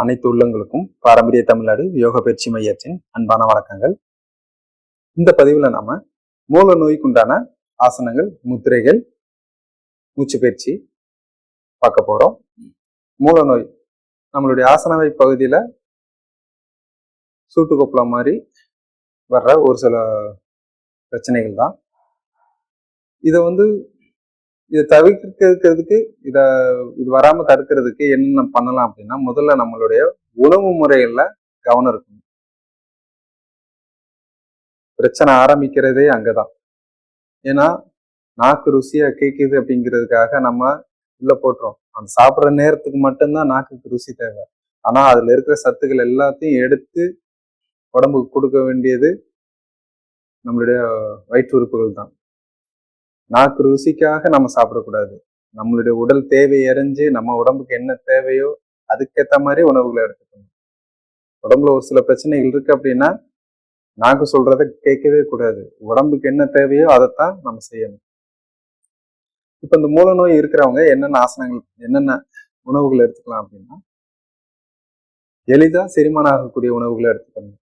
அனைத்து உள்ளங்களுக்கும் பாரம்பரிய தமிழ்நாடு யோக பயிற்சி மையத்தின் அன்பான வணக்கங்கள். இந்த பதிவுல நாம மூல நோய்க்குண்டான ஆசனங்கள், முத்திரைகள், மூச்சு பயிற்சி பார்க்க போறோம். மூல நோய் நம்மளுடைய ஆசனவை பகுதியில சூட்டு கொப்பளம் மாதிரி வர்ற ஒரு சில பிரச்சனைகள் தான். இதை தவிர்க்கிறதுக்கு இது வராம தடுக்கிறதுக்கு என்னென்ன பண்ணலாம் அப்படின்னா, முதல்ல நம்மளுடைய உணவு முறைகள்ல கவனம் இருக்கணும். பிரச்சனை ஆரம்பிக்கிறதே அங்கதான். ஏன்னா நாக்கு ருசியா கேட்குது அப்படிங்கிறதுக்காக நம்ம உள்ள போட்டுறோம். அந்த சாப்பிட்ற நேரத்துக்கு மட்டும்தான் நாக்குக்கு ருசி தேவை. ஆனா அதுல இருக்கிற சத்துக்கள் எல்லாத்தையும் எடுத்து உடம்புக்கு கொடுக்க வேண்டியது நம்மளுடைய வயிற்று உறுப்புகள் தான். நாக்கு ருசிக்காக நம்ம சாப்பிடக்கூடாது. நம்மளுடைய உடல் தேவை அறிஞ்சு நம்ம உடம்புக்கு என்ன தேவையோ அதுக்கேற்ற மாதிரி உணவுகளை எடுத்துக்கணும். உடம்புல ஒரு சில பிரச்சனைகள் இருக்கு அப்படின்னா நாக்கு சொல்றதை கேட்கவே கூடாது. உடம்புக்கு என்ன தேவையோ அதைத்தான் நம்ம செய்யணும். இப்ப இந்த மூல நோய் இருக்கிறவங்க என்னென்ன ஆசனங்கள், என்னென்ன உணவுகளை எடுத்துக்கலாம் அப்படின்னா, எளிதா செரிமானம் ஆகக்கூடிய உணவுகளை எடுத்துக்கணும்.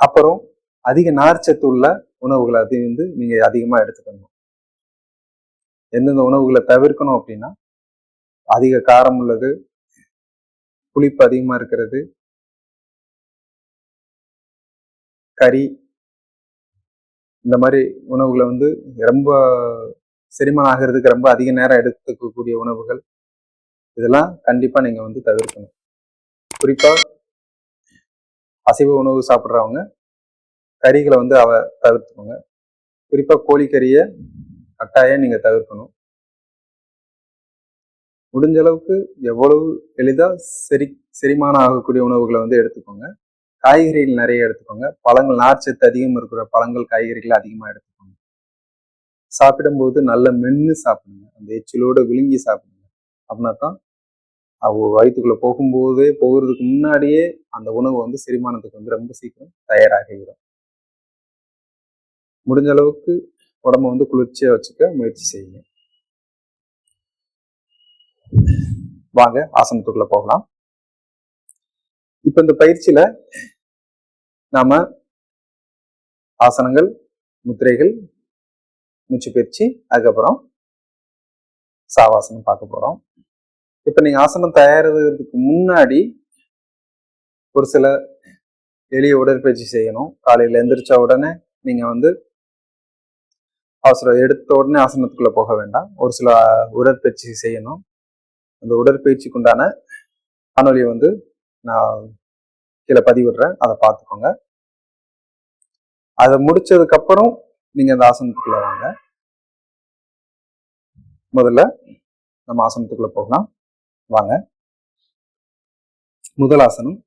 அப்புறம் அதிக நார்ச்சத்து உள்ள உணவுகளை நீங்க அதிகமா எடுத்துக்கணும். எந்தெந்த உணவுகளை தவிர்க்கணும் அப்படின்னா, அதிக காரம் உள்ளது, புளிப்பு அதிகமா இருக்கிறது, கறி, இந்த மாதிரி உணவுகளை ரொம்ப செரிமானம் ஆகிறதுக்கு ரொம்ப அதிக நேரம் எடுத்துக்கக்கூடிய உணவுகள், இதெல்லாம் கண்டிப்பா நீங்க தவிர்க்கணும். குறிப்பா அசைவ உணவு சாப்பிட்றவங்க கறிகளை தவிர்த்துக்கோங்க. குறிப்பா கோழிக்கறியை கட்டாயம் நீங்க தவிர்க்கணும். முடிஞ்ச அளவுக்கு எவ்வளவு எளிதா செரிமானம் ஆகக்கூடிய உணவுகளை எடுத்துக்கோங்க. காய்கறிகள் நிறைய எடுத்துக்கோங்க. பழங்கள், நார்ச்சத்து அதிகம் இருக்கிற பழங்கள், காய்கறிகளை அதிகமா எடுத்துக்கோங்க. சாப்பிடும்போது நல்ல மென்னு சாப்பிடுங்க. அந்த எச்சிலோட விழுங்கி சாப்பிடுங்க. அப்படின்னா தான் வயிற்றுக்குள்ள போகிறதுக்கு முன்னாடியே அந்த உணவு செரிமானத்துக்கு ரொம்ப சீக்கிரம் தயாராகிவிடும். முடிஞ்ச அளவுக்கு உடம்ப குளிர்ச்சியா வச்சுக்க முயற்சி செய்யுங்க. வாங்க ஆசனத்துக்குள்ள போகலாம். இப்ப இந்த பயிற்சியில நாம ஆசனங்கள், முத்திரைகள், மூச்சு பயிற்சி, அதுக்கப்புறம் சாவாசனம் பார்க்க போறோம். இப்ப நீங்க ஆசனம் தயாரிக்கிறதுக்கு முன்னாடி ஒரு சில எளிய உடற்பயிற்சி செய்யணும். காலையில எந்திரிச்ச உடனே நீங்க அவசரம் எடுத்த உடனே ஆசனத்துக்குள்ள போக வேண்டாம். ஒரு சில உடற்பயிற்சி செய்யணும். அந்த உடற்பயிற்சிக்கு உண்டான காணொலியை நான் கீழே பதிவிடுறேன், அதை பார்த்துக்கோங்க. அதை முடிச்சதுக்கு அப்புறம் நீங்க அந்த ஆசனத்துக்குள்ள வாங்க. முதல்ல நம்ம ஆசனத்துக்குள்ள போகலாம். வாங்க. முதல் ஆசனம்.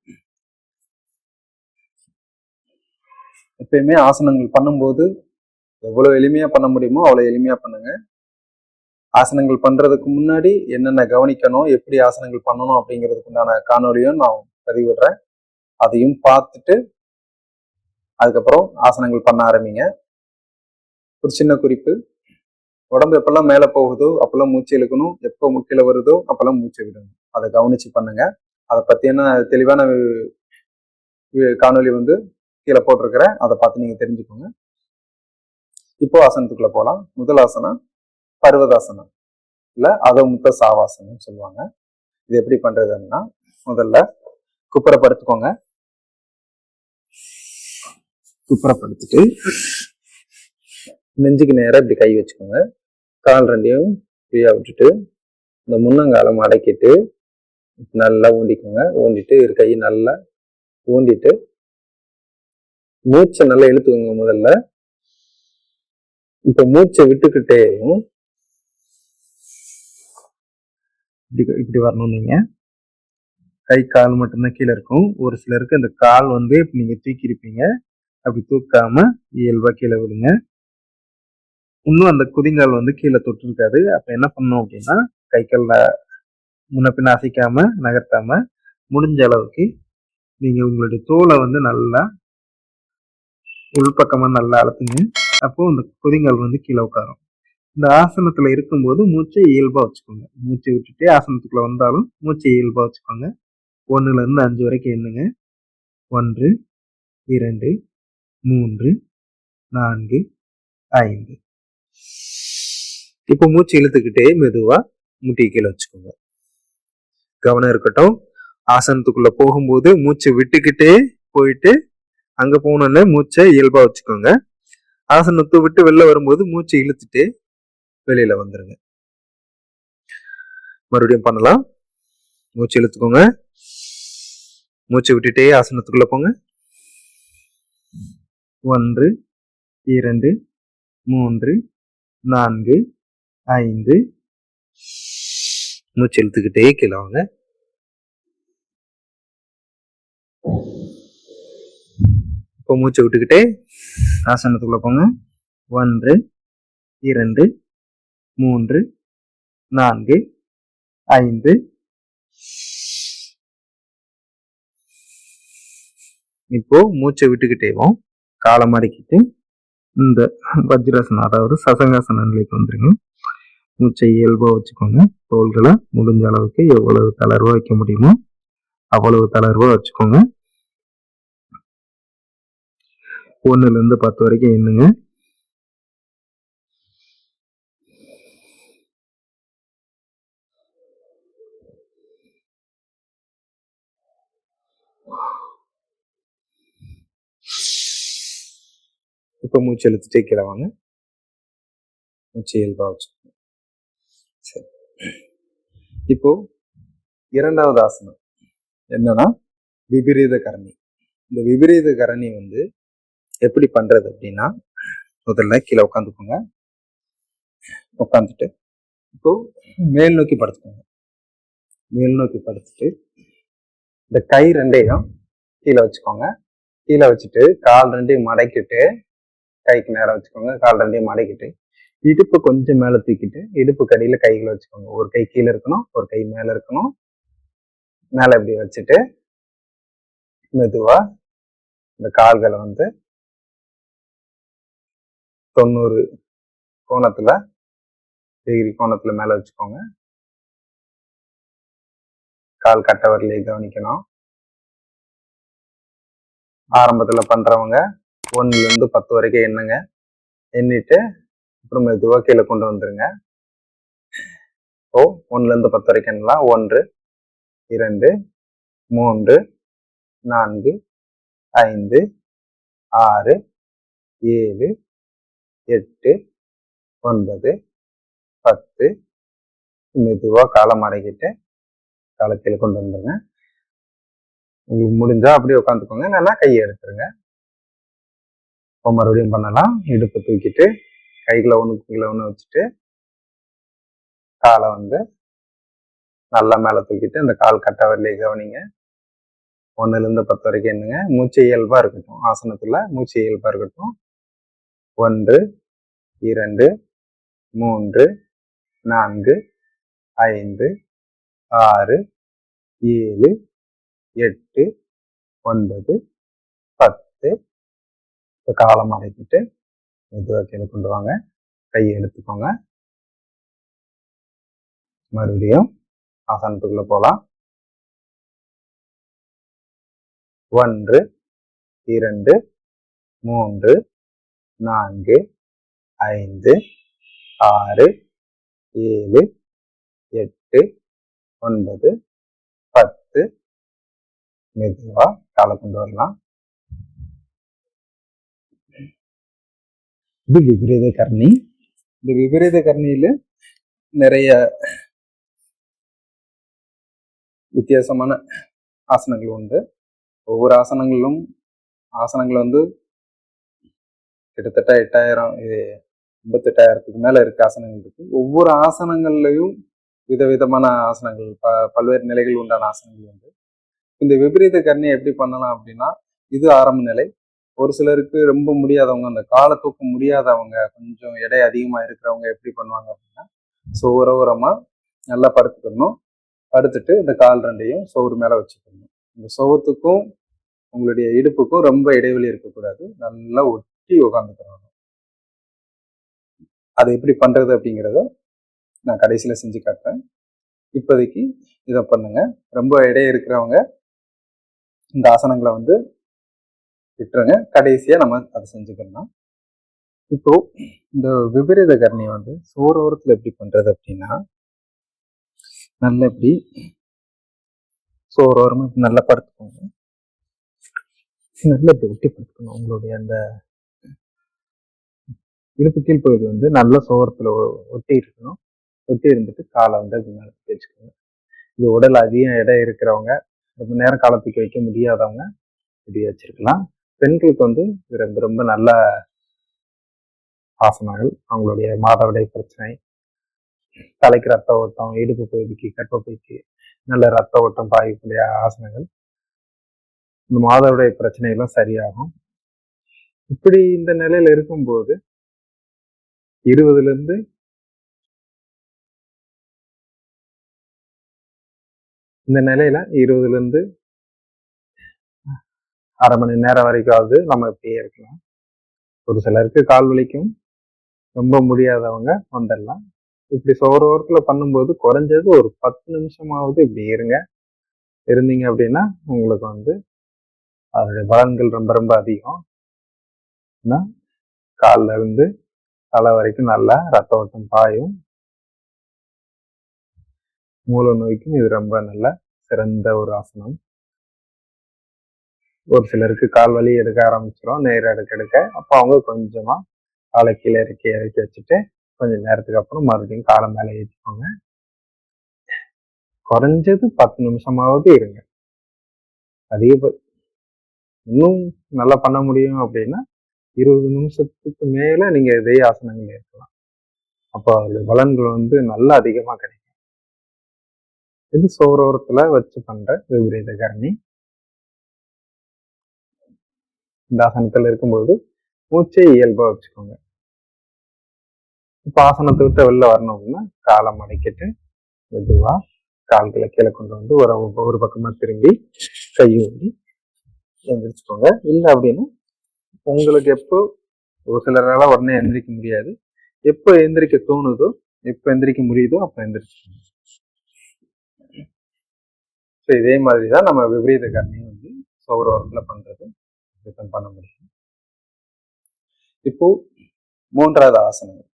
எப்பயுமே ஆசனங்கள் பண்ணும்போது எவ்வளவு எளிமையா பண்ண முடியுமோ அவ்வளவு எளிமையா பண்ணுங்க. ஆசனங்கள் பண்றதுக்கு முன்னாடி என்னென்ன கவனிக்கணும், எப்படி ஆசனங்கள் பண்ணணும் அப்படிங்கிறதுக்கு உண்டான காணொலியும் நான் பதிவிடுறேன். அதையும் பார்த்துட்டு அதுக்கப்புறம் ஆசனங்கள் பண்ண ஆரம்பிங்க. ஒரு சின்ன குறிப்பு, உடம்பு எப்பெல்லாம் மேல போகுதோ அப்பெல்லாம் மூச்சு இழுக்கணும், எப்போ முக்கில வருதோ அப்பெல்லாம் மூச்சு விடணும். அதை கவனிச்சு பண்ணுங்க. அதை பத்தியான தெளிவான காணொலி கீழே போட்டிருக்கிறேன், அதை பார்த்து நீங்க தெரிஞ்சுக்கோங்க. இப்போ ஆசனத்துக்குள்ள போகலாம். முதல் ஆசனம் பர்வதாசனம், இல்ல அதோ முத்த சாவாசனம் சொல்லுவாங்க. இது எப்படி பண்றதுன்னா, முதல்ல குப்புறப்படுத்திக்கோங்க. குப்புறப்படுத்திட்டு நெஞ்சுக்கு நேரம் இப்படி கை வச்சுக்கோங்க. கால் ரெண்டையும் ஃப்ரீயா விட்டுட்டு இந்த முன்னங்காலம் அடக்கிட்டு நல்லா ஊண்டிக்கோங்க. ஊண்டிட்டு இரு கையை நல்லா ஊண்டிட்டு மூச்சை நல்லா இழுத்துக்கோங்க. முதல்ல இப்ப மூச்சை விட்டுக்கிட்டேயும் இப்படி வரணும். நீங்க கை கால் மட்டும்தான் கீழே இருக்கும். ஒரு சிலருக்கு இந்த கால் நீங்க தூக்கி இருப்பீங்க. அப்படி தூக்காம இயல்பா கீழே விடுங்க. இன்னும் அந்த குதிங்கால் கீழே தொட்டு இருக்காது. அப்ப என்ன பண்ணணும் அப்படின்னா, கை கால்ல முன்ன பின்ன அசைக்காம நகர்த்தாம முடிஞ்ச அளவுக்கு நீங்க உங்களுடைய தோலை நல்லா உள்பக்கமா நல்லா அழுத்துங்க. அப்போ இந்த குதிங்கால் கீழே உட்காரும். இந்த ஆசனத்துல இருக்கும்போது மூச்சை இயல்பா வச்சுக்கோங்க. மூச்சை விட்டுட்டே ஆசனத்துக்குள்ள வந்தாலும் மூச்சை இயல்பா வச்சுக்கோங்க. 1ல இருந்து 5 வரைக்கும் எண்ணுங்க. 1, 2, 3, 4, 5. இப்போ மூச்சு இழுத்துக்கிட்டே மெதுவா முட்டியை கீழே வச்சுக்கோங்க. கவனம் இருக்கட்டும். ஆசனத்துக்குள்ள போகும்போது மூச்சு விட்டுக்கிட்டே போயிட்டு அங்க போனோன்னு மூச்சை இயல்பா வச்சுக்கோங்க. ஆசனத்தை விட்டு வெளில வரும்போது மூச்சு இழுத்துட்டு வெளியில வந்துருங்க. மறுபடியும் பண்ணலாம். மூச்சு இழுத்துக்கோங்க. மூச்சு விட்டுட்டே ஆசனத்துக்குள்ள போங்க. 1, 2, 3, 4, 5. மூச்சு இழுத்துக்கிட்டே கீழே வாங்க. இப்போ மூச்சை விட்டுக்கிட்டே ஆசனத்துக்குள்ள போங்க. 1, 2, 3, 4, 5. இப்போ மூச்சை விட்டுக்கிட்டேவும் காலை மடக்கிட்டு இந்த வஜ்ராசனம், அதாவது சசங்காசன நிலைக்கு வந்துருங்க. மூச்சை இயல்பா வச்சுக்கோங்க. தோள்களை முடிஞ்ச அளவுக்கு எவ்வளவு தளர்வா வைக்க முடியுமோ அவ்வளவு தளர்வா வச்சுக்கோங்க. 1ல இருந்து 10 வரைக்கும் எண்ணுங்க. இப்போ மூச்சு இழுத்துட்டே கீழே வாங்க. மூச்சு இயல்பா வச்சுக்கோங்க. சரி, இப்போ 2வது ஆசனம் என்னன்னா விபரீத கரணி. இந்த விபரீத கரணி எப்படி பண்றது அப்படின்னா, முதல்ல கீழே உட்காந்துக்கோங்க. உட்காந்துட்டு இப்போ மேல் நோக்கி படுத்துக்கோங்க. மேல் நோக்கி படுத்துட்டு இந்த கை ரெண்டையும் கீழே வச்சுக்கோங்க. கீழே வச்சுட்டு கால் ரெண்டையும் மடக்கிட்டு கைக்கு நேரம் வச்சுக்கோங்க. கால் ரெண்டையும் மடக்கிட்டு இடுப்பு கொஞ்சம் மேல தூக்கிட்டு இடுப்பு கடியில கைகளை வச்சுக்கோங்க. ஒரு கை கீழே இருக்கணும், ஒரு கை மேல இருக்கணும். மேல இப்படி வச்சுட்டு மெதுவா இந்த கால்களை 90 கோணத்துல, டிகிரி கோணத்துல மேல வச்சுக்கோங்க. கால் கட்டை வரலையே கவனிக்கணும். ஆரம்பத்துல பண்றவங்க 1ல இருந்து 10 வரைக்கும் எண்ணுங்க. எண்ணிட்டு அப்புறம் மெதுவா கீழே கொண்டு வந்துருங்க. இப்போ 1ல இருந்து 10 வரைக்கும் எண்ணலாம். 1, 2, 3, 4, 5, 6, 7, 8, 9, 10. மெதுவா காலை மடக்கிட்டு காலை கீழே கொண்டு வந்துருங்க. உங்களுக்கு முடிஞ்சா அப்படியே உட்காந்துக்கோங்க, இல்லைன்னா கையை எடுத்துருங்க. இப்போ மறுபடியும் பண்ணலாம். இடுப்பு தூக்கிட்டு கைகளை ஒண்ணுக்கு கீழே ஒண்ணு வச்சுட்டு காலை நல்லா மேல தூக்கிட்டு இந்த கால் கட்டை வரலையே கவனிங்க. 1ல இருந்து 10 வரைக்கும் எண்ணுங்க. மூச்சு இயல்பா இருக்கட்டும். ஆசனத்துல மூச்சு இயல்பா இருக்கட்டும். 1, 2, 3, 4, 5, 6, 7, 8, 9, 10. இப்போ காலை மடக்கிட்டு மெதுவாக கீழே கொண்டு வாங்க. கையை எடுத்துக்கோங்க. மறுபடியும் ஆசனத்துக்குள்ள போகலாம். 1, 2, 3, 4, 5, 6, 7, 8, 9, 10. மெதுவா காலை கொண்டு வரலாம். இது விபரீத கர்ணி. இந்த விபரீத கர்ணியில நிறைய வித்தியாசமான ஆசனங்கள் உண்டு. ஒவ்வொரு ஆசனங்களும் ஆசனங்கள் கிட்டத்தட்ட 88,000க்கு மேல இருக்க ஆசனங்கள் இருக்கு. ஒவ்வொரு ஆசனங்கள்லயும் விதவிதமான ஆசனங்கள், பல்வேறு நிலைகள் உண்டான ஆசனங்கள் உண்டு. இந்த விபரீத கர்ணி எப்படி பண்ணலாம் அப்படின்னா, இது ஆரம்ப நிலை. ஒரு சிலருக்கு ரொம்ப முடியாதவங்க, அந்த காலை தூக்க முடியாதவங்க, கொஞ்சம் எடை அதிகமா இருக்கிறவங்க எப்படி பண்ணுவாங்க அப்படின்னா, ஓரமா நல்லா படுத்துக்கணும். படுத்துட்டு இந்த கால் ரெண்டையும் சோறு மேல வச்சுக்கணும். இந்த சோத்துக்கும் உங்களுடைய இடுப்புக்கும் ரொம்ப இடைவெளி இருக்கக்கூடாது. நல்லா ஒட்டி உட்காந்துக்கணும். அதை எப்படி பண்றது அப்படிங்கிறத நான் கடைசியில செஞ்சு காட்டுறேன். இப்போதைக்கு இதை பண்ணுங்க. ரொம்ப எடை இருக்கிறவங்க இந்த ஆசனங்களை வந்து விட்டுருங்க. கடைசியா நம்ம அதை செஞ்சுக்கலாம். இப்போ இந்த விபரீத கர்ணி வந்து சோரோரத்துல எப்படி பண்றது அப்படின்னா, நல்லா இப்படி சோரோரமா நல்லா படுத்துக்கோங்க. நல்லா இப்படி ஒட்டி படுத்துக்கணும். உங்களுடைய அந்த இடுப்பு கீழ்ப்பகுதி வந்து நல்ல சோரத்துல ஒட்டி இருக்கணும். ஒட்டி இருந்துட்டு காலை வந்து அது மேலே தேய்ச்சிக்கோங்க. இது உடல் அதிக எடை இருக்கிறவங்க, ரொம்ப நேரம் காலத்துக்கு வைக்க முடியாதவங்க இப்படி வச்சிருக்கலாம். பெண்களுக்கு வந்து இது ரொம்ப ரொம்ப நல்ல ஆசனங்கள். அவங்களுடைய மாதவிடை பிரச்சனை, தலைக்கு ரத்த ஓட்டம், இடுப்பு பகுதிக்கு, கர்ப்பப்பைக்கு நல்ல ரத்த ஓட்டம் பாயக்கூடிய ஆசனங்கள். இந்த மாதவிடை பிரச்சனைகளும் சரியாகும். இப்படி இந்த நிலையில இருக்கும்போது 20ல இருந்து இந்த நிலையில 20ல இருந்து அரை மணி நேரம் வரைக்காவது நம்ம இப்படியே இருக்கலாம். ஒரு சிலருக்கு கால் வலிக்கும், ரொம்ப முடியாதவங்க வந்துடலாம். இப்படி சோரோரத்துல பண்ணும்போது குறைஞ்சது ஒரு 10 நிமிஷமாவது இப்படி இருந்தீங்க அப்படின்னா உங்களுக்கு வந்து அதனுடைய பலன்கள் ரொம்ப ரொம்ப அதிகம். காலில் இருந்து தலை வரைக்கும் நல்லா ரத்த ஓட்டம் பாயும். மூல நோய்க்கும் இது ரொம்ப நல்ல சிறந்த ஒரு ஆசனம். ஒரு சிலருக்கு கால் வலி எடுக்க ஆரம்பிச்சிடும் நேர எடுக்க அப்போ அவங்க கொஞ்சமா காலை கீழே இறக்கி வச்சுட்டு கொஞ்சம் நேரத்துக்கு அப்புறம் மறுபடியும் காலை மேலே ஏற்றிக்கோங்க. குறைஞ்சது 10 நிமிஷமாவது இருங்க. அதிக இன்னும் நல்லா பண்ண முடியும் அப்படின்னா 20 நிமிஷத்துக்கு மேல நீங்க இதே ஆசனங்கள் இருக்கலாம். அப்போ அதோட பலன்கள் வந்து நல்லா அதிகமா கிடைக்கும். இது சோரோரத்துல வச்சு பண்ற விபரீத கரணி. இந்த ஆசனத்துல இருக்கும்போது மூச்சை இயல்பா வச்சுக்கோங்க. இப்ப ஆசனத்தை விட்டு வெளில வரணும் அப்படின்னா காலை மடக்கிட்டு மெதுவா கால்களை கீழே கொண்டு வந்து ஒரு பக்கமா திரும்பி கையோடி எந்திரிச்சுக்கோங்க. இல்லை அப்படின்னா உங்களுக்கு எப்போ ஒரு சிலரால உடனே எந்திரிக்க முடியாது, எப்போ எந்திரிக்க தோணுதோ, எப்போ எந்திரிக்க முடியுதோ அப்போ எந்திரிச்சுக்கோங்க. ஸோ இதே மாதிரிதான் நம்ம விபரீத கர்ணியை வந்து சௌரோரத்துல பண்றது பண்ண முடியும். இப்போ 3வது ஆசனம்.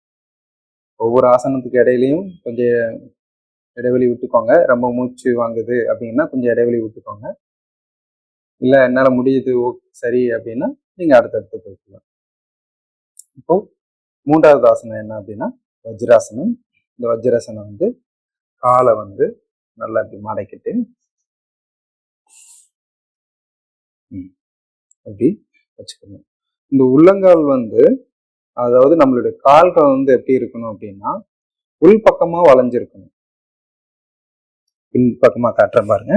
ஒவ்வொரு ஆசனத்துக்கு இடையிலையும் கொஞ்சம் இடைவெளி விட்டுக்கோங்க. ரொம்ப மூச்சு வாங்குது அப்படின்னா கொஞ்சம் இடைவெளி விட்டுக்கோங்க. இல்லை என்னால முடியுது சரி அப்படின்னா நீங்க அடுத்தடுத்து போய்க்கலாம். இப்போ 3வது ஆசனம் என்ன அப்படின்னா வஜ்ராசனம். இந்த வஜ்ராசனம் வந்து காலை வந்து நல்லா இப்படி மடக்கிட்டு அப்படி வச்சுக்கணும். இந்த உள்ளங்கால் வந்து அதாவது நம்மளுடைய கால்கள் வந்து எப்படி இருக்கணும் அப்படின்னா உள் பக்கமா வளைஞ்சிருக்கணும். பின் பக்கமா காட்டுற பாருங்க.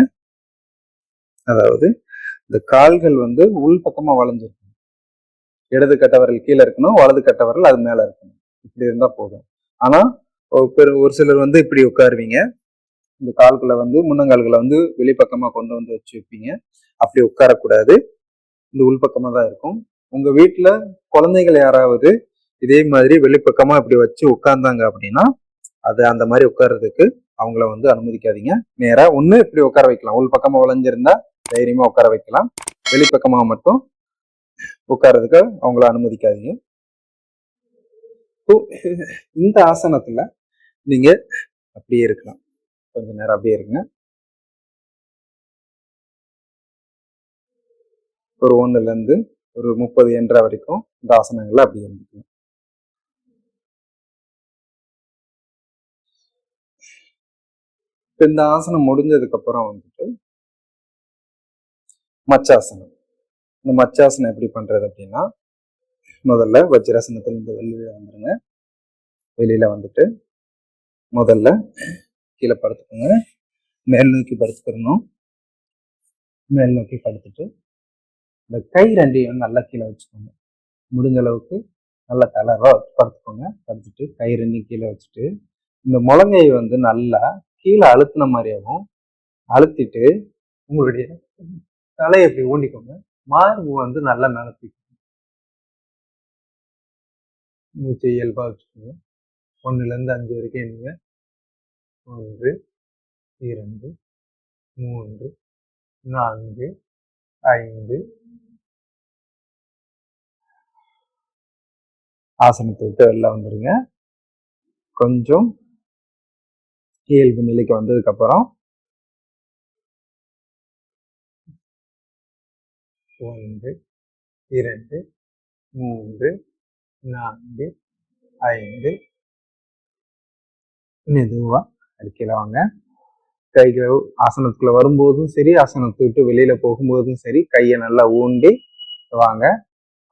அதாவது இந்த கால்கள் வந்து உள் பக்கமா வளைஞ்சிருக்கணும். இடது கட்டவரல் கீழே இருக்கணும், வலது கட்டவரல் அது மேல இருக்கணும். இப்படி இருந்தா போதும். ஆனா ஒரு சிலர் வந்து இப்படி உட்காருவீங்க. இந்த கால்களை வந்து முன்னங்கால்களை வந்து வெளிப்பக்கமா கொண்டு வந்து வச்சு வைப்பீங்க. அப்படி உட்காரக்கூடாது. இந்த உள்பக்கமா தான் இருக்கும். உங்க வீட்டுல குழந்தைகள் யாராவது இதே மாதிரி வெளிப்பக்கமா இப்படி வச்சு உட்கார்ந்தாங்க அப்படின்னா அது அந்த மாதிரி உட்கார்றதுக்கு அவங்கள வந்து அனுமதிக்காதீங்க. நேரா ஒண்ணு இப்படி உட்கார வைக்கலாம். உள் பக்கமா வளைஞ்சிருந்தா தைரியமா உட்கார வைக்கலாம். வெளிப்பக்கமா மட்டும் உட்கார்றதுக்கு அவங்கள அனுமதிக்காதீங்க. இந்த ஆசனத்துல நீங்க அப்படியே இருக்கலாம். கொஞ்ச நேரம் அப்படியே இருங்க. ஒரு 1ல இருந்து ஒரு 30 என்ற வரைக்கும் இந்த ஆசனங்கள்ல அப்படி இருந்துக்கலாம். இந்த ஆசனம் முடிஞ்சதுக்கு அப்புறம் வந்துட்டு மச்சாசனம். இந்த மச்சாசனம் எப்படி பண்றது அப்படின்னா முதல்ல வஜ்ராசனத்துல இருந்து வெளியில வந்துருங்க. வெளியில வந்துட்டு முதல்ல கீழே படுத்துக்கோங்க. மேல் நோக்கி படுத்துக்கிறணும். மேல் நோக்கி படுத்துட்டு இந்த கை ரெண்டையும் நல்லா கீழே வச்சுக்கோங்க. முடிஞ்ச அளவுக்கு நல்லா தளர்வா படுத்துக்கோங்க. படுத்துட்டு கை ரெண்டையும் கீழே வச்சுட்டு இந்த முழங்கையை வந்து நல்லா கீழே அழுத்தின மாதிரியாகவும் அழுத்திட்டு உங்களுடைய தலையை எப்படி ஊண்டிக்கோங்க. மார்பு வந்து நல்லா மேலே தூக்கணும். மூச்சை இயல்பா வச்சுக்கோங்க. 1லேருந்து 5 வரைக்கும் எண்ணுங்க. 1 2 3 4 5. ஆசனத்தை விட்டு வெளில வந்துருங்க. கொஞ்சம் இயல்பு நிலைக்கு வந்ததுக்கு அப்புறம் 1 2 3 4 5. மெதுவா கீழே வாங்க. கைகளை ஆசனத்துக்குள்ள வரும்போதும் சரி, ஆசனத்தை விட்டு வெளியில போகும்போதும் சரி, கையை நல்லா ஊண்டி வாங்க.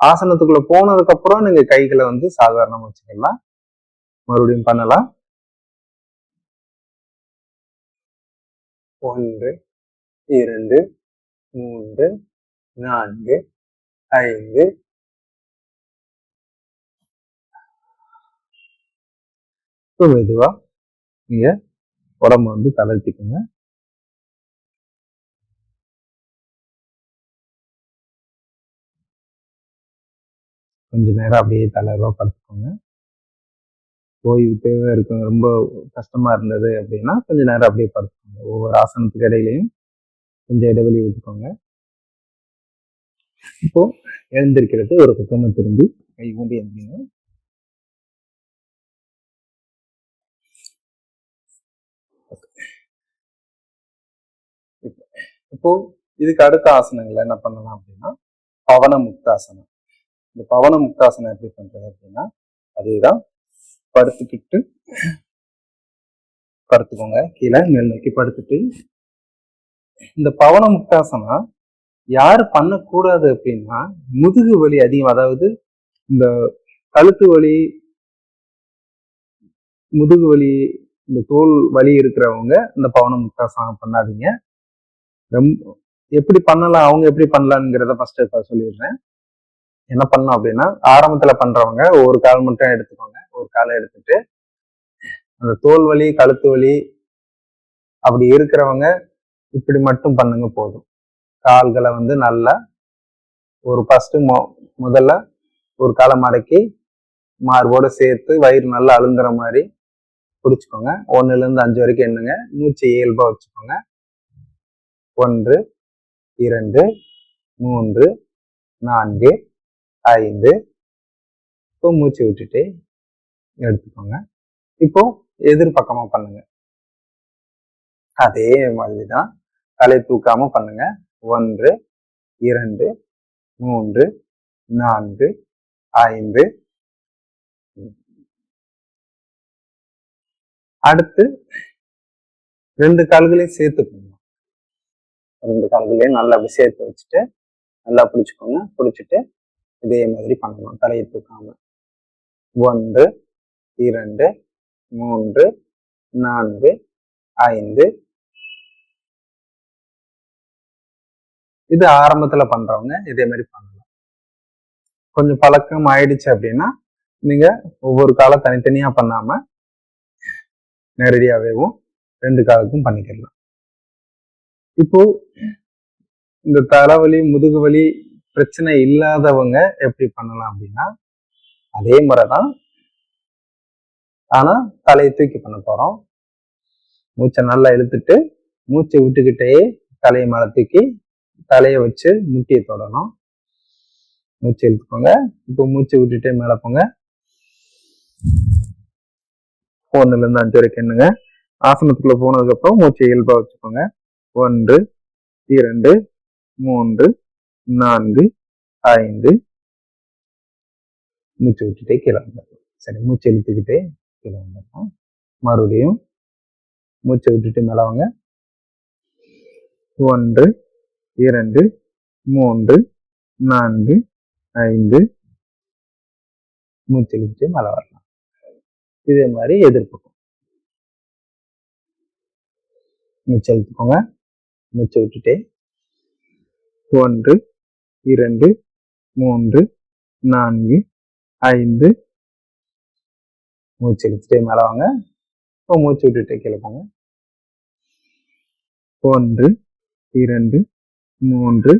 ஆசனத்துக்குள்ள போனதுக்கு அப்புறம் நீங்க கைகளை வந்து சாதாரணமா வச்சுக்கலாம். மறுபடியும் பண்ணலாம். 1 2 3 4 5. மெதுவா நீங்க உடம்பு வந்து தளர்த்திக்கோங்க. கொஞ்ச நேரம் அப்படியே தளர்வா படுத்துக்கோங்க. ஓய்வு தேவை இருக்கும், ரொம்ப கஷ்டமா இருந்தது அப்படின்னா கொஞ்ச நேரம் அப்படியே படுத்துக்கோங்க. ஒவ்வொரு ஆசனத்துக்கு இடையிலையும் கொஞ்சம் இடைவெளி விட்டுக்கோங்க. இப்போ எழுந்திருக்கிறது ஒரு பக்கமா திரும்பி கை ஊண்டி எழுந்திங்க. இப்போ இதுக்கு அடுத்த ஆசனங்களை என்ன பண்ணலாம் அப்படின்னா பவன முக்தாசனம். இந்த பவன முக்தாசனம் எப்படி பண்றது அப்படின்னா அதுதான் படுத்துக்கிட்டு படுத்துக்கோங்க. கீழே மேல் நோக்கி படுத்துட்டு இந்த பவன முக்தாசனம் யாரு பண்ணக்கூடாது அப்படின்னா முதுகு வலி அதிகம், அதாவது இந்த கழுத்து வலி, முதுகு வலி, இந்த தோல் வலி இருக்கிறவங்க இந்த பவன முக்தாசனம் பண்ணாதீங்க. எப்படி பண்ணலாம், அவங்க எப்படி பண்ணலாம்ங்கிறத ஃபர்ஸ்ட் சொல்லிடுறேன். என்ன பண்ணணும் அப்படின்னா ஆரம்பத்துல பண்றவங்க ஒரு கால் மட்டும் எடுத்துக்கோங்க. ஒரு காலை எடுத்துட்டு அந்த தோல் வலி, கழுத்து வலி அப்படி இருக்கிறவங்க இப்படி மட்டும் பண்ணுங்க போதும். கால்களை வந்து நல்லா ஒரு ஃபர்ஸ்ட் முதல்ல ஒரு காலை மடக்கி மார்போட சேர்த்து வயிறு நல்லா அழுங்குற மாதிரி பிடிச்சுக்கோங்க. 1லேருந்து 5 வரைக்கும் எண்ணுங்க. மூச்சு இயல்பா வச்சுக்கோங்க. 1 2 3 4 5. இப்போ மூச்சு விட்டுட்டு எடுத்துக்கோங்க. இப்போ எதிர்பக்கமா பண்ணுங்க. அதே மாதிரிதான் தலை தூக்காம பண்ணுங்க. 1 2 3 4 5. அடுத்து 2 கால்களையும் சேர்த்து பண்ணுங்க. 2 கால்களையும் நல்லா அப்படி சேர்த்து வச்சுட்டு நல்லா பிடிச்சுக்கோங்க. பிடிச்சிட்டு இதே மாதிரி பண்ணணும், தலையை தூக்காம. 1 2 3 4 5. இது ஆரம்பத்துல பண்றவங்க இதே மாதிரி பண்ணலாம். கொஞ்சம் பழக்கம் ஆயிடுச்சு அப்படின்னா நீங்க ஒவ்வொரு காலம் தனித்தனியா பண்ணாம நேரடியாவேவும் 2 காலுக்கும் பண்ணிக்கலாம். இப்போ இந்த தலைவலி, முதுகு வலி பிரச்சனை இல்லாதவங்க எப்படி பண்ணலாம் அப்படின்னா அதே முறைதான், ஆனா தலையை தூக்கி பண்ண போறோம். மூச்சை நல்லா இழுத்துட்டு மூச்சை விட்டுக்கிட்டே தலையை மேல தூக்கி தலையை வச்சு முட்டியை தொடணும். மூச்சு இழுத்துக்கோங்க. இப்போ மூச்சை விட்டுட்டே மேல போங்க. 1லேருந்து 5 வரைக்கும் எண்ணுங்க. ஆசனத்துக்குள்ள போனதுக்கு அப்புறம் மூச்சை இயல்பா வச்சுக்கோங்க. 1 2 3 4 5. மூச்சு விட்டுட்டே கீழே வந்துடலாம். சரி, மூச்சு இழுத்துக்கிட்டே கீழே வந்துடலாம். மறுபடியும் மூச்சை விட்டுட்டு மேல வாங்க. 1 2 3 4 5. மூச்சு இழுத்துட்டு மேல வரலாம். இதே மாதிரி எதிர்ப்பக்கம் மூச்சு இழுத்துக்கோங்க. மூச்சை விட்டுட்டே 1 2 3 4 5. மூச்சு இழுத்துட்டே மேல வாங்க. இப்போ மூச்சு விட்டுட்டே கீழே போங்க. 1 2 3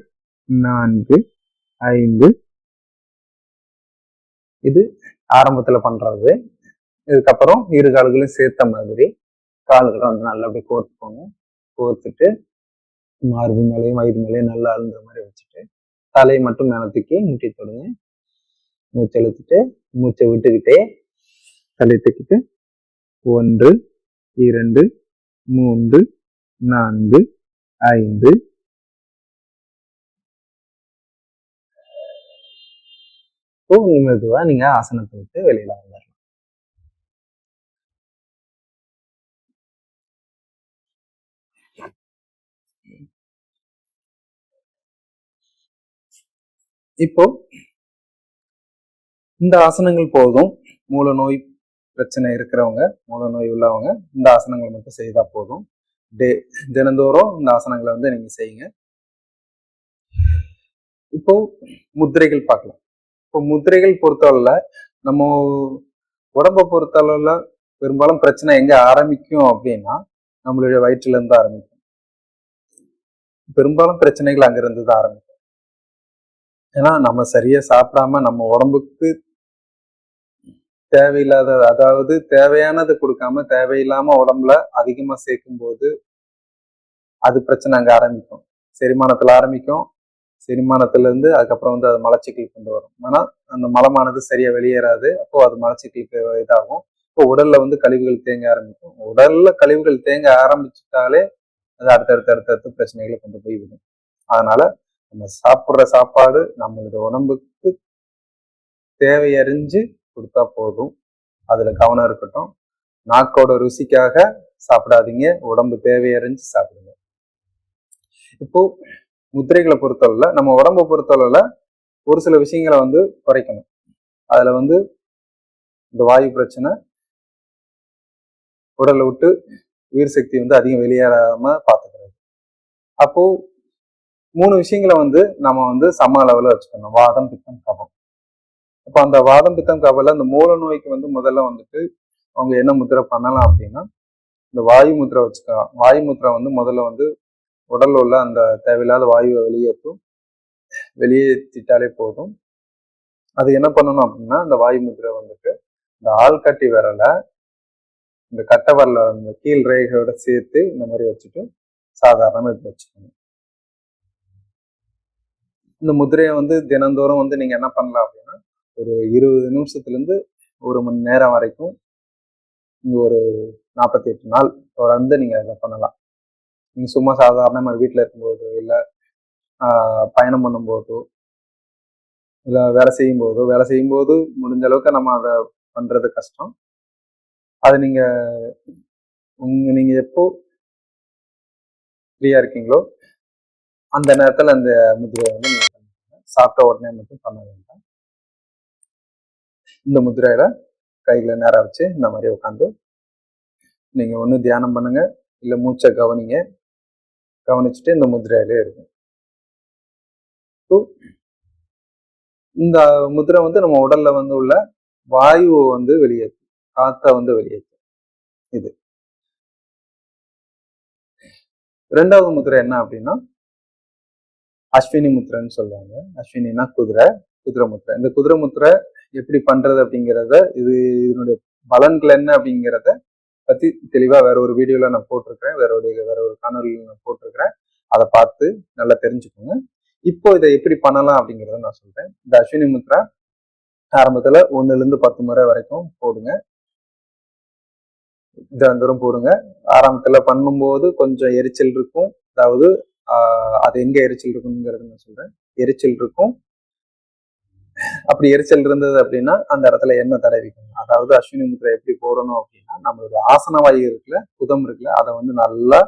4 5. இது ஆரம்பத்துல பண்றது. இதுக்கப்புறம் இரு கால்களையும் சேர்த்த மாதிரி கால்களை வந்து நல்லா அப்படியே கோர்த்துக்கோங்க. கோர்த்துட்டு மார்பு மேலேயும் வயிறு மேலேயும் நல்லா அழுந்த மாதிரி வச்சுட்டு தலையை மட்டும் மேலே தூக்கி முட்டி தொடுங்க. மூச்சை இழுத்துட்டு மூச்சை விட்டுக்கிட்டே தலை தூக்கிட்டு 1 2 3 4 5 மெதுவா நீங்க ஆசனத்தை விட்டு வெளியில வந்துடலாம். இப்போ இந்த ஆசனங்கள் போதும். மூல நோய் பிரச்சனை இருக்கிறவங்க, மூல நோய் உள்ளவங்க இந்த ஆசனங்களை மட்டும் செய்தா போதும். தினந்தோறும் இந்த ஆசனங்களை வந்து நீங்க செய்யுங்க. இப்போ முத்திரைகள் பார்க்கலாம். இப்போ முத்திரைகள் பொறுத்தளவுல நம்ம உடம்பை பொறுத்தளவுல பெரும்பாலும் பிரச்சனை எங்க ஆரம்பிக்கும் அப்படின்னா நம்மளுடைய வயிற்றுல இருந்து ஆரம்பிக்கும். பெரும்பாலும் பிரச்சனைகள் அங்கிருந்து தான் ஆரம்பிக்கும். ஏன்னா நம்ம சரியா சாப்பிடாம நம்ம உடம்புக்கு தேவையில்லாத, அதாவது தேவையானது கொடுக்காம தேவையில்லாம உடம்புல அதிகமா சேர்க்கும் போது அது பிரச்சனை அங்க ஆரம்பிக்கும். செரிமானத்துல ஆரம்பிக்கும். செரிமானத்துல இருந்து அதுக்கப்புறம் வந்து அது மலச்சிக்கல் கொண்டு வரும். ஆனா அந்த மலமானது சரியா வெளியேறாது. அப்போ அது மலச்சிக்கலுக்கு இதாகும். இப்போ உடல்ல வந்து கழிவுகள் தேங்க ஆரம்பிக்கும். உடல்ல கழிவுகள் தேங்க ஆரம்பிச்சுட்டாலே அது அடுத்தடுத்த பிரச்சனைகளை கொண்டு போய் விடும். அதனால நம்ம சாப்பிட்ற சாப்பாடு நம்மளுடைய உடம்புக்கு தேவையறிஞ்சு கொடுத்தா போதும். அதுல கவனம் இருக்கட்டும். நாக்கோட ருசிக்காக சாப்பிடாதீங்க, உடம்பு தேவையறிஞ்சு சாப்பிடுங்க. இப்போ முத்திரைகளை பொறுத்தளவுல நம்ம உடம்பை பொறுத்தளவுல ஒரு சில விஷயங்களை வந்து குறைக்கணும். அதுல வந்து இந்த வாயு பிரச்சனை, உடலை விட்டு உயிர் சக்தி வந்து அதிகம் வெளியேறாம பார்த்துக்கிறது. அப்போ 3 விஷயங்களை வந்து நம்ம வந்து சம அளவுல வச்சுக்கணும். வாதம், பித்தம், கபம். அப்போ அந்த வாதம், பித்தம், கபல அந்த மூல நோய்க்கு வந்து முதல்ல வந்துட்டு அவங்க என்ன முத்திரை பண்ணலாம் அப்படின்னா இந்த வாயு முத்திரை வச்சுக்கலாம். வாயு முத்திரை வந்து முதல்ல வந்து உடல்ல உள்ள அந்த தேவையில்லாத வாயுவை வெளியேற்றிட்டாலே போதும். அது என்ன பண்ணணும் அப்படின்னா இந்த வாயு முத்திரை வந்துட்டு இந்த ஆள்காட்டி விரலை இந்த கட்டை வரல இந்த கீழ் ரேகையோட சேர்த்து இந்த மாதிரி வச்சுட்டு சாதாரணமா இப்படி வச்சுக்கணும். இந்த முதிரையை வந்து தினந்தோறும் வந்து நீங்க என்ன பண்ணலாம் அப்படின்னா ஒரு 20 நிமிஷத்துல இருந்து 1 மணி நேரம் வரைக்கும் நீங்க ஒரு 48 நாள் தொடர்ந்து நீங்க இதை பண்ணலாம். நீங்க சும்மா சாதாரணமா வீட்டுல இருக்கும்போதோ இல்ல பயணம் பண்ணும்போதோ இல்ல வேலை செய்யும் போது முடிஞ்ச அளவுக்கு நம்ம அதை பண்றது கஷ்டம். அது நீங்க எப்போ ஃப்ரீயா இருக்கீங்களோ அந்த நேரத்துல அந்த முதிரையை வந்து நீங்க பண்ணுங்க. சாப்பிட்ட உடனே மட்டும் பண்ண வேண்டாம். இந்த முதிரையில கையில நேரம் வச்சு இந்த மாதிரி உட்காந்து நீங்க ஒண்ணு தியானம் பண்ணுங்க, இல்ல மூச்சை கவனிச்சுட்டு இந்த முதிரையிலே இருக்கு. இந்த முதிரை வந்து நம்ம உடல்ல வந்து உள்ள வாயுவை வந்து வெளியேற்றும், காத்த வந்து வெளியேற்றும். இது 2வது முத்திரை என்ன அப்படின்னா அஸ்வினி முத்திரைன்னு சொல்லுவாங்க. அஸ்வினினா குதிரை முத்திரை. இந்த குதிரை முத்திரை எப்படி பண்றது அப்படிங்கிறத இதனுடைய பலன்கள் என்ன அப்படிங்கிறத பத்தி தெளிவா வேற ஒரு வீடியோல நான் போட்டிருக்கிறேன். வேற ஒரு காணொலியில் நான் போட்டிருக்கிறேன். அதை பார்த்து நல்லா தெரிஞ்சுக்கோங்க. இப்போ இதை எப்படி பண்ணலாம் அப்படிங்கிறத நான் சொல்றேன். இந்த அஸ்வினி முத்ரா ஆரம்பத்துல 1ல இருந்து 10 முறை வரைக்கும் போடுங்க. தினந்தோறும் போடுங்க. ஆரம்பத்துல பண்ணும்போது கொஞ்சம் எரிச்சல் இருக்கும். அதாவது அது எங்க எரிச்சல் இருக்குங்கிறது நான் சொல்றேன். எரிச்சல் இருக்கும். அப்படி எரிச்சல் இருந்தது அப்படின்னா அந்த இடத்துல எண்ணெய் தடவிக்கணும். அதாவது அஸ்வினி முத்ரா எப்படி போடணும் அப்படின்னா நம்மளுடைய ஆசன வாயு இருக்குல்ல, புதம் இருக்குல்ல, அதை வந்து நல்லா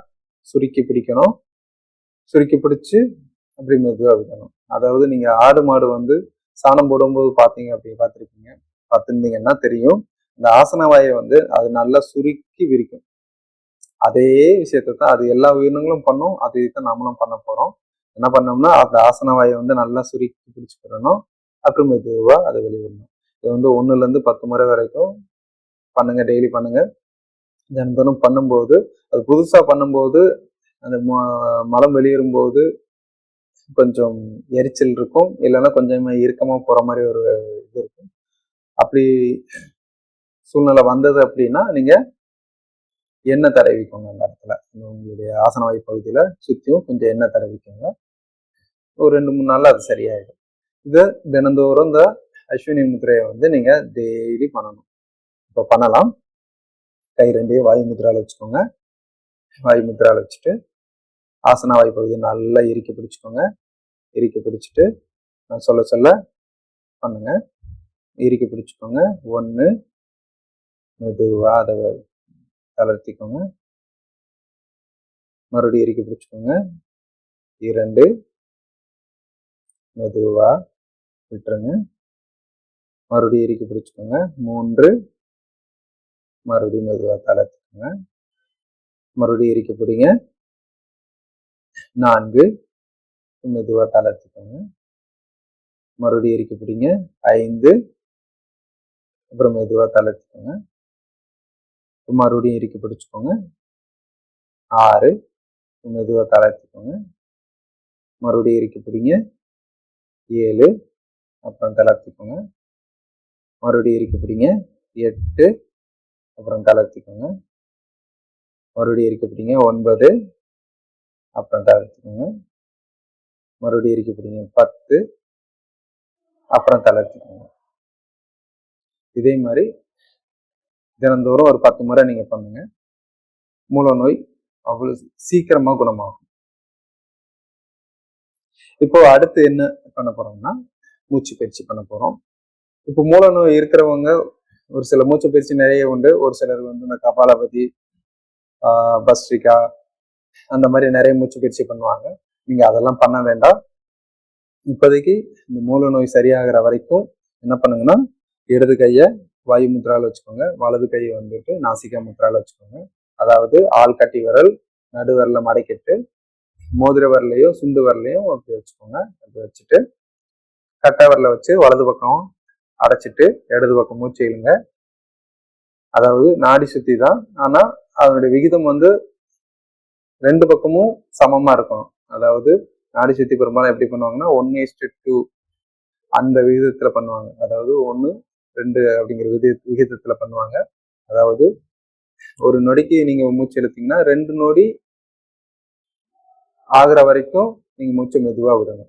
சுருக்கி பிடிக்கணும். சுருக்கி பிடிச்சு அப்படி மெதுவா விடணும். அதாவது நீங்க ஆடு மாடு வந்து சாணம் போடும்போது பார்த்திருந்தீங்கன்னா தெரியும். இந்த ஆசன வாயை வந்து அது நல்லா சுருக்கி விரிக்கும். அதே விஷயத்தான் அது எல்லா உயிரினங்களும் பண்ணும். அதே தான் நம்மளும் பண்ண போறோம். என்ன பண்ணோம்னா அந்த ஆசன வாயை வந்து நல்லா சுருக்கி பிடிச்சுக்கிடணும். அப்புறம் மெதுவா அதை வெளியிடணும். இது வந்து 1ல இருந்து 10 முறை வரைக்கும் பண்ணுங்க. டெய்லி பண்ணுங்க. தினந்தோறும் பண்ணும்போது அது புதுசா பண்ணும்போது அந்த மலம் வெளியேறும் போது கொஞ்சம் எரிச்சல் இருக்கும். இல்லைன்னா கொஞ்சம் இறுக்கமா போற மாதிரி ஒரு இது இருக்கும். அப்படி சூழ்நிலை வந்தது அப்படின்னா நீங்க எண்ணெய் தடவிக்கோங்க. அந்த இடத்துல உங்களுடைய ஆசன வாய் பகுதியில சுத்தியும் கொஞ்சம் எண்ணெய் தடவிக்கோங்க. ஒரு 2-3 நாள்ல அது சரியாயிடும். இது தினந்தோறும் இந்த அஸ்வினி முத்திரையை வந்து நீங்க டெய்லி பண்ணணும். இப்போ பண்ணலாம். கை ரெண்டையும் வாயு முத்திரால வச்சுக்கோங்க. வாயு முத்திரால வச்சுட்டு ஆசன வாய் பகுதியை நல்லா இறுக்கி பிடிச்சுக்கோங்க. இறுக்கி பிடிச்சிட்டு நான் சொல்ல சொல்ல பண்ணுங்க. இறுக்கி பிடிச்சுக்கோங்க. 1, மெதுவா அதை தளர்த்திக்கோங்க. மறுபடியும் இறுக்கி பிடிச்சுக்கோங்க. 2, மெதுவா விட்டுருங்க. மறுபடியும் இறுக்கி பிடிச்சுக்கோங்க. 3, மறுபடியும் மெதுவா தளர்த்திக்கோங்க. மறுபடியும் இறுக்கி பிடிங்க. 4, மெதுவா தளர்த்திக்கோங்க. மறுபடியும் இறுக்கி பிடிங்க. 5, அப்புறம் மெதுவா தளர்த்திக்கோங்க. மறுபடியும் இறுக்கி பிடிச்சுக்கோங்க. 6, மெதுவா தளர்த்திக்கோங்க. மறுபடியும் இறுக்கி பிடிங்க. 7, அப்புறம் தளர்த்திக்கோங்க. மறுபடியும் இறுக்கி பிடிங்க. 8, அப்புறம் தளர்த்திக்கோங்க. மறுபடியும் இறுக்கி பிடிங்க. 9, அப்புறம் தளர்த்திக்கோங்க. மறுபடியும் இறுக்கி பிடிங்க. 10, அப்புறம் தளர்த்திக்கோங்க. இதே மாதிரி தினந்தோறும் ஒரு 10 முறை நீங்க பண்ணுங்க. மூல நோய் அவ்வளவு சீக்கிரமா குணமாகும். இப்போ அடுத்து என்ன பண்ண போறோம்னா மூச்சு பயிற்சி பண்ண போறோம். இப்போ மூல நோய் இருக்கிறவங்க ஒரு சில மூச்சு பயிற்சி நிறைய உண்டு. ஒரு சிலர் வந்து இந்த கபாலபதி, பஸ்ட்ரிகா அந்த மாதிரி நிறைய மூச்சு பயிற்சி பண்ணுவாங்க. நீங்க அதெல்லாம் பண்ண வேண்டாம். இப்போதைக்கு இந்த மூல நோய் சரியாகிற வரைக்கும் என்ன பண்ணுங்கன்னா இடது கையை வாயு முத்ரால வச்சுக்கோங்க. வலது கையை வந்துட்டு நாசிகா முத்ரால வச்சுக்கோங்க. அதாவது ஆள் கட்டி விரல் நடுவரல மடக்கிட்டு மோதிர வரலையும் சுண்டு வரலையும் அப்படி வச்சுக்கோங்க. அப்படி வச்சுட்டு கட்டை வரல வச்சு வலது பக்கம் அடைச்சிட்டு இடது பக்கம் மூச்சு இழுங்க. அதாவது நாடி சுத்தி தான், ஆனா அதனுடைய விகிதம் வந்து 2 பக்கமும் சமமா இருக்கணும். அதாவது நாடி சுத்தி பெரும்பாலும் எப்படி பண்ணுவாங்கன்னா 1:2 அந்த விகிதத்துல பண்ணுவாங்க. அதாவது 1:2 அப்படிங்கிற விகிதத்துல பண்ணுவாங்க. அதாவது ஒரு நொடிக்கு நீங்க மூச்சு இழுத்தீங்கன்னா 2 நொடி ஆகுற வரைக்கும் நீங்க மூச்சை மெதுவா விடுங்க.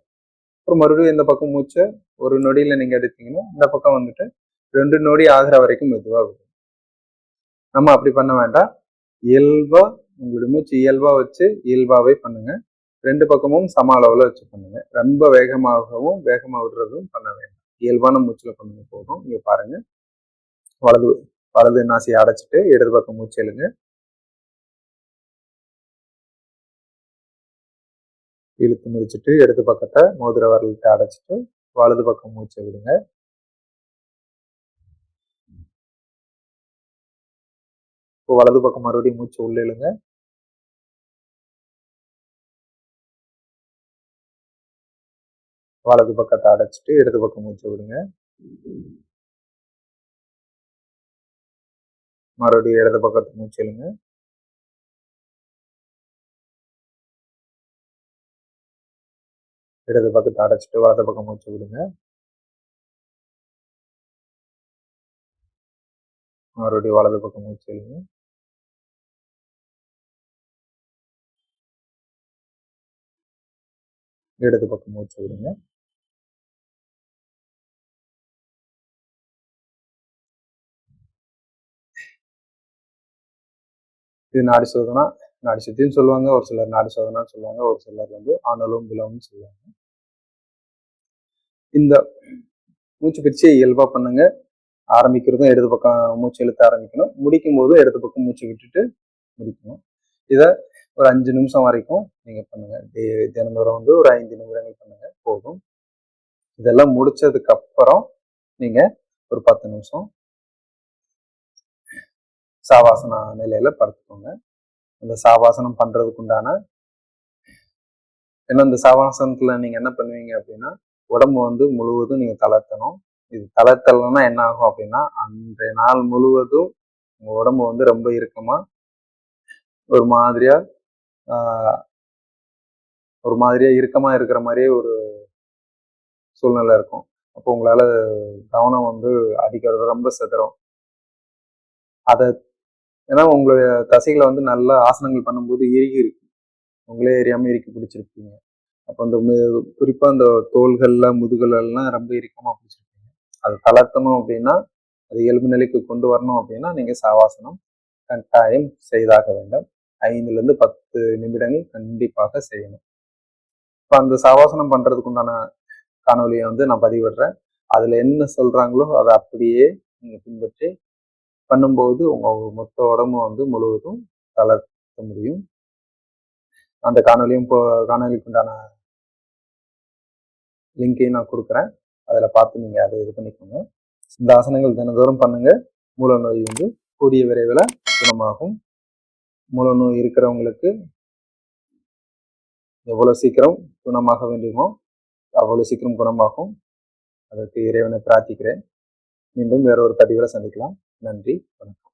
அப்புறம் மறுபடியும் இந்த பக்கம் மூச்சை ஒரு நொடியில நீங்க எடுத்தீங்கன்னா இந்த பக்கம் வந்துட்டு 2 நொடி ஆகுற வரைக்கும் மெதுவா விடுங்க. நம்ம அப்படி பண்ண வேண்டாம். இயல்பா உங்களுடைய மூச்சு இயல்பா வச்சு இயல்பாவே பண்ணுங்க. 2 பக்கமும் சம அளவுல வச்சு பண்ணுங்க. ரொம்ப வேகமாகவும் வேகமா விடுறதும் பண்ண வேண்டாம். இயல்பான மூச்சுல பண்ணுங்க போதும். நீங்க பாருங்க. வலது நாசியை அடைச்சிட்டு இடது பக்கம் மூச்சு எழுங்க. இழுத்து முடிச்சுட்டு இடது பக்கத்தை மோதிர வரலிட்டு அடைச்சிட்டு வலது பக்கம் மூச்சை விடுங்க. இப்போ வலது பக்கம் மறுபடியும் மூச்சு உள்ள இழுங்க. வலது பக்கத்தை அடைச்சிட்டு இடது பக்கம் மூச்சை விடுங்க. மறுபடியும் இடது பக்கத்தை மூச்சு இழுங்க. இடது பக்கத்தை அடைச்சிட்டு வலது பக்கம் மூச்சு விடுங்க. மறுபடியும் வலது பக்கம் மூச்சு இழுங்க. இடது பக்கம் மூச்சு விடுங்க. இது நாடி சோதனா, நாடி சுத்தின்னு சொல்லுவாங்க. ஒரு சிலர் நாடி சோதனான்னு சொல்லுவாங்க. ஒரு சிலர் வந்து அனலும் பிலவும்னு சொல்லுவாங்க. இந்த மூச்சு பயிற்சியை இயல்பா பண்ணுங்க. ஆரம்பிக்கிறதும் இடது பக்கம் மூச்சு இழுத்து ஆரம்பிக்கணும். முடிக்கும் போதும் இடது பக்கம் மூச்சு விட்டுட்டு முடிக்கணும். இதை ஒரு 5 நிமிஷம் வரைக்கும் நீங்க பண்ணுங்க. தினந்தோறும் வந்து ஒரு 5 நிமிடங்கள் பண்ணுங்க போதும். இதெல்லாம் முடிச்சதுக்கு அப்புறம் நீங்க ஒரு 10 நிமிஷம் சாவாசன நிலையில படுத்துக்கோங்க. இந்த சாவாசனம் பண்றதுக்கு உண்டான ஏன்னா இந்த சாவாசனத்துல நீங்க என்ன பண்ணுவீங்க அப்படின்னா உடம்பு வந்து முழுவதும் நீங்க தளர்த்தணும். இது தளர்த்தலைன்னா என்ன ஆகும் அப்படின்னா அன்றைய நாள் முழுவதும் உங்க உடம்பு வந்து ரொம்ப இறுக்கமா ஒரு மாதிரியா இறுக்கமா இருக்கிற மாதிரியே ஒரு சூழ்நிலை இருக்கும். அப்போ உங்களால கவனம் வந்து அடிக்கிறது ரொம்ப சிதறும். அதை ஏன்னா உங்களுடைய தசைகளை வந்து நல்ல ஆசனங்கள் பண்ணும்போது இறுகி இருக்கு, உங்களே எரியாம இறுக்கி பிடிச்சிருப்பீங்க. அப்போ அந்த குறிப்பா அந்த தோள்கள்ல முதுகுலாம் ரொம்ப இறுக்கமா பிடிச்சிருப்பீங்க. அதை தளர்த்தணும் அப்படின்னா, அது இயல்பு நிலைக்கு கொண்டு வரணும் அப்படின்னா நீங்க சவாசனம் கட்டாயம் செய்தாக வேண்டும். 5லிருந்து 10 நிமிடங்கள் கண்டிப்பாக செய்யணும். இப்போ அந்த சவாசனம் பண்றதுக்கு உண்டான காணொலியை வந்து நான் பதிவிடுறேன். அதுல என்ன சொல்றாங்களோ அதை அப்படியே நீங்க பின்பற்றி பண்ணும்போது உங்க மொத்த உடம்பு வந்து முழுவதும் தளர்த்த முடியும். அந்த காணொலிக்கு உண்டான லிங்கையும் நான் கொடுக்குறேன். அதுல பார்த்து நீங்க அதை இது பண்ணிக்கோங்க. இந்த ஆசனங்கள் தினந்தோறும் பண்ணுங்க. மூல நோய் வந்து கூடிய விரைவில் குணமாகும். மூல நோய் இருக்கிறவங்களுக்கு எவ்வளவு சீக்கிரம் குணமாக வேண்டுமோ அவ்வளவு சீக்கிரம் குணமாகும். அதற்கு இறைவனை பிரார்த்திக்கிறேன். மீண்டும் வேற ஒரு பதிவில் சந்திக்கலாம். நன்றி, வணக்கம்.